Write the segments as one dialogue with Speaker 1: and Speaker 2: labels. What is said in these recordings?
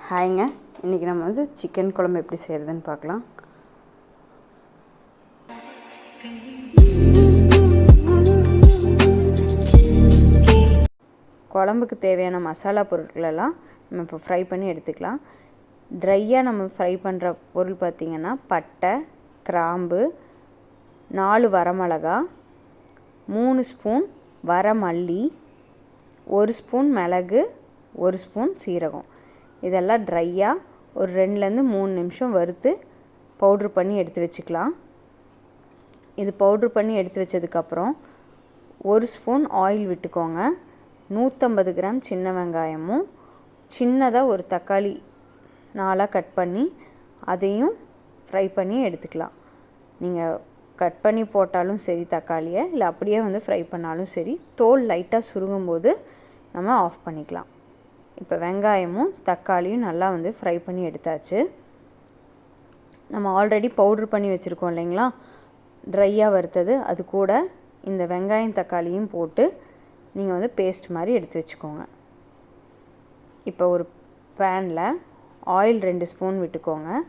Speaker 1: ஹாய்ங்க. இன்றைக்கி நம்ம வந்து சிக்கன் குழம்பு எப்படி செய்கிறதுன்னு பார்க்கலாம். குழம்புக்கு தேவையான மசாலா பொருட்களெல்லாம் நம்ம இப்போ ஃப்ரை பண்ணி எடுத்துக்கலாம். ட்ரையாக நம்ம ஃப்ரை பண்ணுற பொருள் பார்த்திங்கன்னா பட்டை, கிராம்பு, 4 வரமிளகா, 3 ஸ்பூன் வரமல்லி, 1 ஸ்பூன் மிளகு, 1 ஸ்பூன் சீரகம். இதெல்லாம் ட்ரையாக ஒரு 2-3 நிமிஷம் வறுத்து பவுட்ரு பண்ணி எடுத்து வச்சுக்கலாம். இது பவுட்ரு பண்ணி எடுத்து வச்சதுக்கப்புறம் 1 ஸ்பூன் ஆயில் விட்டுக்கோங்க. 150 கிராம் சின்ன வெங்காயமும் சின்னதாக ஒரு தக்காளி 4 கட் பண்ணி அதையும் ஃப்ரை பண்ணி எடுத்துக்கலாம். நீங்கள் கட் பண்ணி போட்டாலும் சரி தக்காளியை, இல்லை அப்படியே வந்து ஃப்ரை பண்ணாலும் சரி, தோல் லைட்டாக சுருங்கும்போது நம்ம ஆஃப் பண்ணிக்கலாம். இப்போ வெங்காயமும் தக்காளியும் நல்லா வந்து ஃப்ரை பண்ணி எடுத்தாச்சு. நம்ம ஆல்ரெடி பவுட்ரு பண்ணி வச்சுருக்கோம் இல்லைங்களா, ட்ரையாக வறுத்தது, அது கூட இந்த வெங்காயம் தக்காளியும் போட்டு நீங்கள் வந்து பேஸ்ட் மாதிரி எடுத்து வச்சுக்கோங்க. இப்போ ஒரு பேனில் ஆயில் 2 ஸ்பூன் விட்டுக்கோங்க.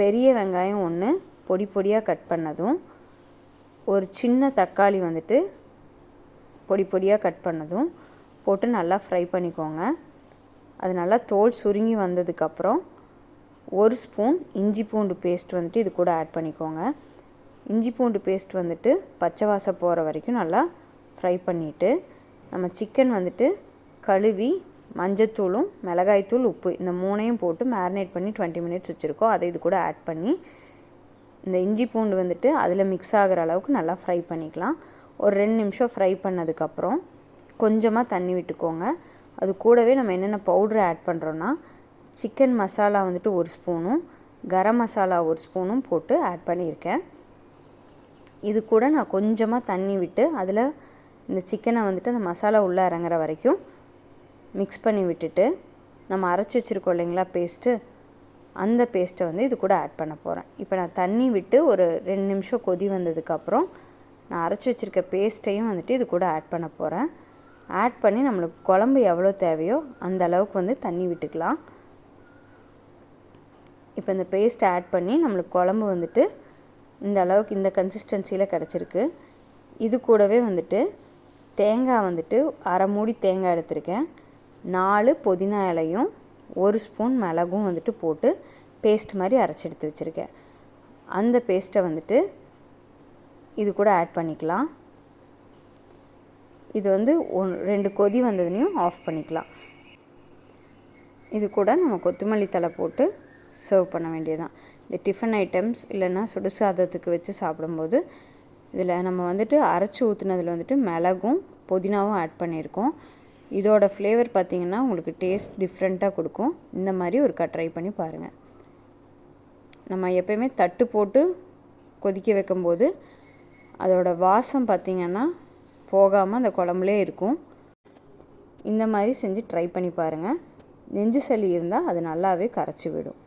Speaker 1: பெரிய வெங்காயம் 1 பொடி பொடியாக கட் பண்ணதும், ஒரு சின்ன தக்காளி வந்துட்டு பொடி பொடியாக கட் பண்ணதும் போட்டு நல்லா ஃப்ரை பண்ணிக்கோங்க. அது நல்லா தோல் சுருங்கி வந்ததுக்கப்புறம் 1 ஸ்பூன் இஞ்சி பூண்டு பேஸ்ட் வந்துட்டு இது கூட ஆட் பண்ணிக்கோங்க. இஞ்சி பூண்டு பேஸ்ட் வந்துட்டு பச்சை வாசம் போகிற வரைக்கும் நல்லா ஃப்ரை பண்ணிவிட்டு, நம்ம சிக்கன் வந்துட்டு கழுவி மஞ்சத்தூளும் மிளகாய்த்தூள் உப்பு இந்த 3ஐயும் போட்டு மேரினேட் பண்ணி 20 மினிட்ஸ் வச்சுருக்கோம். அதை இது கூட ஆட் பண்ணி இந்த இஞ்சி பூண்டு வந்துட்டு அதில் மிக்ஸ் ஆகிற அளவுக்கு நல்லா ஃப்ரை பண்ணிக்கலாம். ஒரு 2 நிமிஷம் ஃப்ரை பண்ணதுக்கப்புறம் கொஞ்சமாக தண்ணி விட்டுக்கோங்க. அது கூடவே நம்ம என்னென்ன பவுட்ரு ஆட் பண்ணுறோன்னா, சிக்கன் மசாலா வந்துட்டு 1 ஸ்பூனும், கரம் மசாலா 1 ஸ்பூனும் போட்டு ஆட் பண்ணியிருக்கேன். இது கூட நான் கொஞ்சமாக தண்ணி விட்டு அதில் இந்த சிக்கனை வந்துட்டு அந்த மசாலா உள்ளே இறங்குற வரைக்கும் மிக்ஸ் பண்ணி விட்டுட்டு, நம்ம அரைச்சி வச்சுருக்கோம் இல்லைங்களா பேஸ்ட்டு, அந்த பேஸ்ட்டை வந்து இது கூட ஆட் பண்ண போகிறேன். இப்போ நான் தண்ணி விட்டு ஒரு 2 நிமிஷம் கொதி வந்ததுக்கப்புறம் நான் அரைச்சி வச்சுருக்க பேஸ்ட்டையும் வந்துட்டு இது கூட ஆட் பண்ண போகிறேன். ஆட் பண்ணி நம்மளுக்கு குழம்பு எவ்வளோ தேவையோ அந்த அளவுக்கு வந்து தண்ணி விட்டுக்கலாம். இப்போ இந்த பேஸ்ட் ஆட் பண்ணி நம்மளுக்கு குழம்பு வந்துட்டு இந்த அளவுக்கு இந்த கன்சிஸ்டன்சியில் கிடச்சிருக்கு. இது கூடவே வந்துட்டு தேங்காய் வந்துட்டு 1/2 மூடி தேங்காய் எடுத்திருக்கேன். 4 புதினா இலையும் 1 ஸ்பூன் மிளகும் வந்துட்டு போட்டு பேஸ்ட் மாதிரி அரைச்சி எடுத்து வச்சுருக்கேன். அந்த பேஸ்ட்டை வந்துட்டு இது கூட ஆட் பண்ணிக்கலாம். இது வந்து 2 கொதி வந்ததுனையும் ஆஃப் பண்ணிக்கலாம். இது கூட நம்ம கொத்தமல்லி தழை போட்டு சர்வ் பண்ண வேண்டியதுதான். இந்த டிஃபன் ஐட்டம்ஸ் இல்லைன்னா சுடுசாதத்துக்கு வச்சு சாப்பிடும்போது இதில் நம்ம வந்துட்டு அரைச்சி ஊற்றுனதில் வந்துட்டு மிளகும் புதினாவும் ஆட் பண்ணியிருக்கோம். இதோட ஃப்ளேவர் பார்த்திங்கன்னா உங்களுக்கு டேஸ்ட் டிஃப்ரெண்ட்டாக கொடுக்கும். இந்த மாதிரி ஒரு ட்ரை பண்ணி பாருங்கள். நம்ம எப்போயுமே தட்டு போட்டு கொதிக்க வைக்கும்போது அதோட வாசம் பார்த்திங்கன்னா போகாமல் அந்த குழம்புலே இருக்கும். இந்த மாதிரி செஞ்சு ட்ரை பண்ணி பாருங்கள். நெஞ்சு சளி இருந்தால் அது நல்லாவே கரைச்சி விடும்.